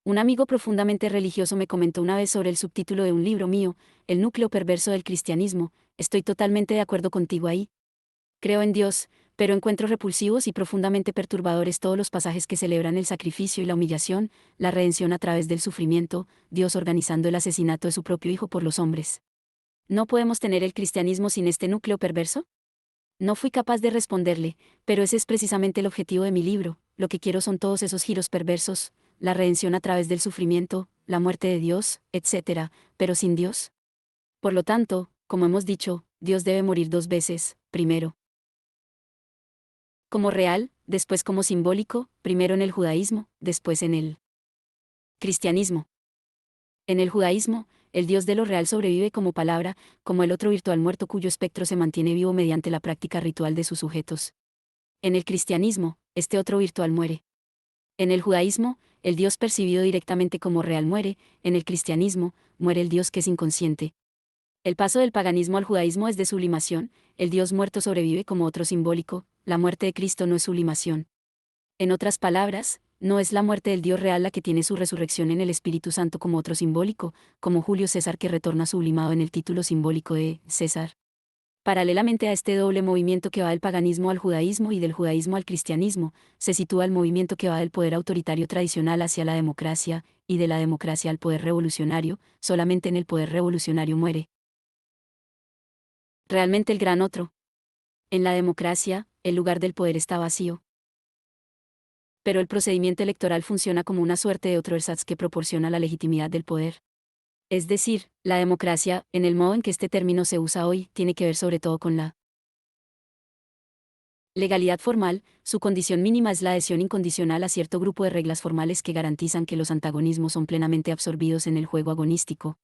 Un amigo profundamente religioso me comentó una vez sobre el subtítulo de un libro mío, El núcleo perverso del cristianismo. Estoy totalmente de acuerdo contigo ahí. Creo en Dios, pero encuentro repulsivos y profundamente perturbadores todos los pasajes que celebran el sacrificio y la humillación, la redención a través del sufrimiento, Dios organizando el asesinato de su propio Hijo por los hombres. ¿No podemos tener el cristianismo sin este núcleo perverso? No fui capaz de responderle, pero ese es precisamente el objetivo de mi libro. Lo que quiero son todos esos giros perversos, la redención a través del sufrimiento, la muerte de Dios, etc., pero sin Dios. Por lo tanto, como hemos dicho, Dios debe morir dos veces, primero como real, después como simbólico, primero en el judaísmo, después en el cristianismo. En el judaísmo, el Dios de lo real sobrevive como palabra, como el otro virtual muerto cuyo espectro se mantiene vivo mediante la práctica ritual de sus sujetos. En el cristianismo, este otro virtual muere. En el judaísmo, el Dios percibido directamente como real muere, en el cristianismo, muere el Dios que es inconsciente. El paso del paganismo al judaísmo es de sublimación, el Dios muerto sobrevive como otro simbólico, la muerte de Cristo no es sublimación. En otras palabras, no es la muerte del Dios real la que tiene su resurrección en el Espíritu Santo como otro simbólico, como Julio César que retorna sublimado en el título simbólico de César. Paralelamente a este doble movimiento que va del paganismo al judaísmo y del judaísmo al cristianismo, se sitúa el movimiento que va del poder autoritario tradicional hacia la democracia, y de la democracia al poder revolucionario. Solamente en el poder revolucionario muere realmente el gran otro. En la democracia, el lugar del poder está vacío. Pero el procedimiento electoral funciona como una suerte de otro ersatz que proporciona la legitimidad del poder. Es decir, la democracia, en el modo en que este término se usa hoy, tiene que ver sobre todo con la legalidad formal. Su condición mínima es la adhesión incondicional a cierto grupo de reglas formales que garantizan que los antagonismos son plenamente absorbidos en el juego agonístico.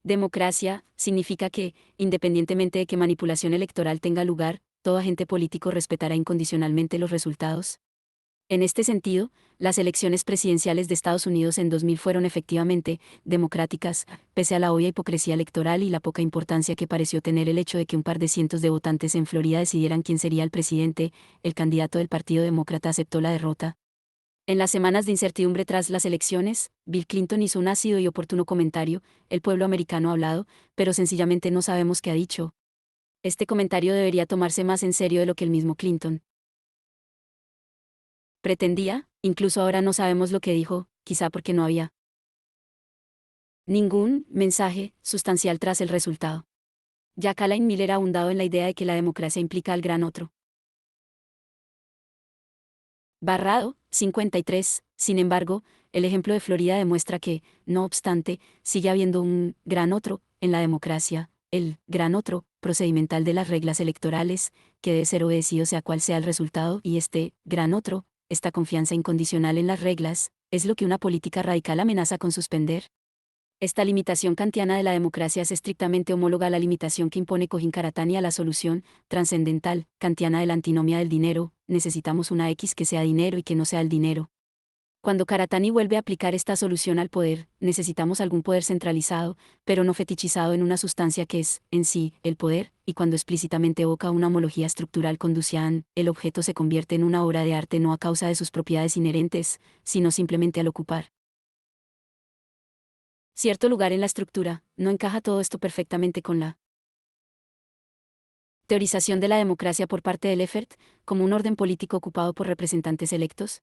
Democracia significa que, independientemente de que manipulación electoral tenga lugar, todo agente político respetará incondicionalmente los resultados. En este sentido, las elecciones presidenciales de Estados Unidos en 2000 fueron efectivamente democráticas, pese a la obvia hipocresía electoral y la poca importancia que pareció tener el hecho de que un par de cientos de votantes en Florida decidieran quién sería el presidente. El candidato del Partido Demócrata aceptó la derrota. En las semanas de incertidumbre tras las elecciones, Bill Clinton hizo un ácido y oportuno comentario: el pueblo americano ha hablado, pero sencillamente no sabemos qué ha dicho. Este comentario debería tomarse más en serio de lo que el mismo Clinton pretendía. Incluso ahora no sabemos lo que dijo, quizá porque no había ningún mensaje sustancial tras el resultado. Jack Alain Miller ha ahondado en la idea de que la democracia implica al gran otro. Barrado, 53. Sin embargo, el ejemplo de Florida demuestra que, no obstante, sigue habiendo un gran otro en la democracia, el gran otro procedimental de las reglas electorales, que debe ser obedecido sea cual sea el resultado, y este gran otro, esta confianza incondicional en las reglas, es lo que una política radical amenaza con suspender. Esta limitación kantiana de la democracia es estrictamente homóloga a la limitación que impone Cojin-Karatani a la solución trascendental kantiana de la antinomia del dinero: necesitamos una X que sea dinero y que no sea el dinero. Cuando Karatani vuelve a aplicar esta solución al poder, necesitamos algún poder centralizado, pero no fetichizado en una sustancia que es, en sí, el poder, y cuando explícitamente evoca una homología estructural con Ducian, el objeto se convierte en una obra de arte no a causa de sus propiedades inherentes, sino simplemente al ocupar cierto lugar en la estructura. No encaja todo esto perfectamente con la Teorización de la democracia por parte de Leffert, como un orden político ocupado por representantes electos.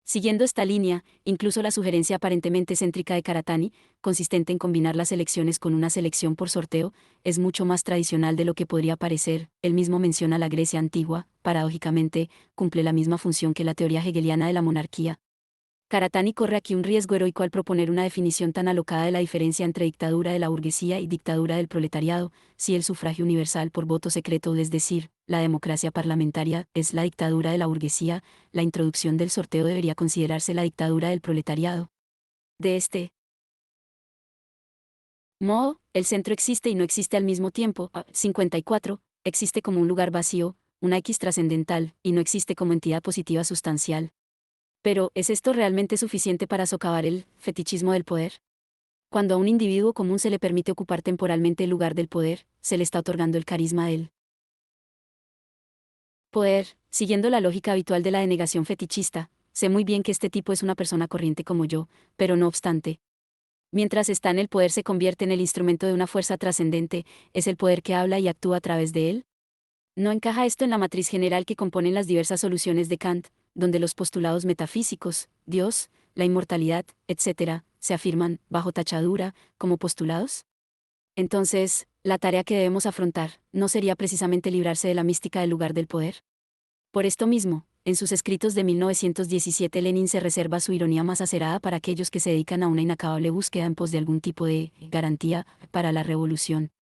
Siguiendo esta línea, incluso la sugerencia aparentemente céntrica de Karatani, consistente en combinar las elecciones con una selección por sorteo, es mucho más tradicional de lo que podría parecer. Él mismo menciona la Grecia antigua, paradójicamente, cumple la misma función que la teoría hegeliana de la monarquía. Karatani corre aquí un riesgo heroico al proponer una definición tan alocada de la diferencia entre dictadura de la burguesía y dictadura del proletariado, si el sufragio universal por voto secreto, es decir, la democracia parlamentaria, es la dictadura de la burguesía, la introducción del sorteo debería considerarse la dictadura del proletariado. De este modo, el centro existe y no existe al mismo tiempo. 54. Existe como un lugar vacío, una X trascendental, y no existe como entidad positiva sustancial. Pero, ¿es esto realmente suficiente para socavar el fetichismo del poder? Cuando a un individuo común se le permite ocupar temporalmente el lugar del poder, se le está otorgando el carisma del poder, siguiendo la lógica habitual de la denegación fetichista. Sé muy bien que este tipo es una persona corriente como yo, pero no obstante, mientras está en el poder se convierte en el instrumento de una fuerza trascendente, es el poder que habla y actúa a través de él. ¿No encaja esto en la matriz general que componen las diversas soluciones de Kant, donde los postulados metafísicos, Dios, la inmortalidad, etc., se afirman, bajo tachadura, como postulados? Entonces, la tarea que debemos afrontar, ¿no sería precisamente librarse de la mística del lugar del poder? Por esto mismo, en sus escritos de 1917 Lenin se reserva su ironía más acerada para aquellos que se dedican a una inacabable búsqueda en pos de algún tipo de garantía para la revolución.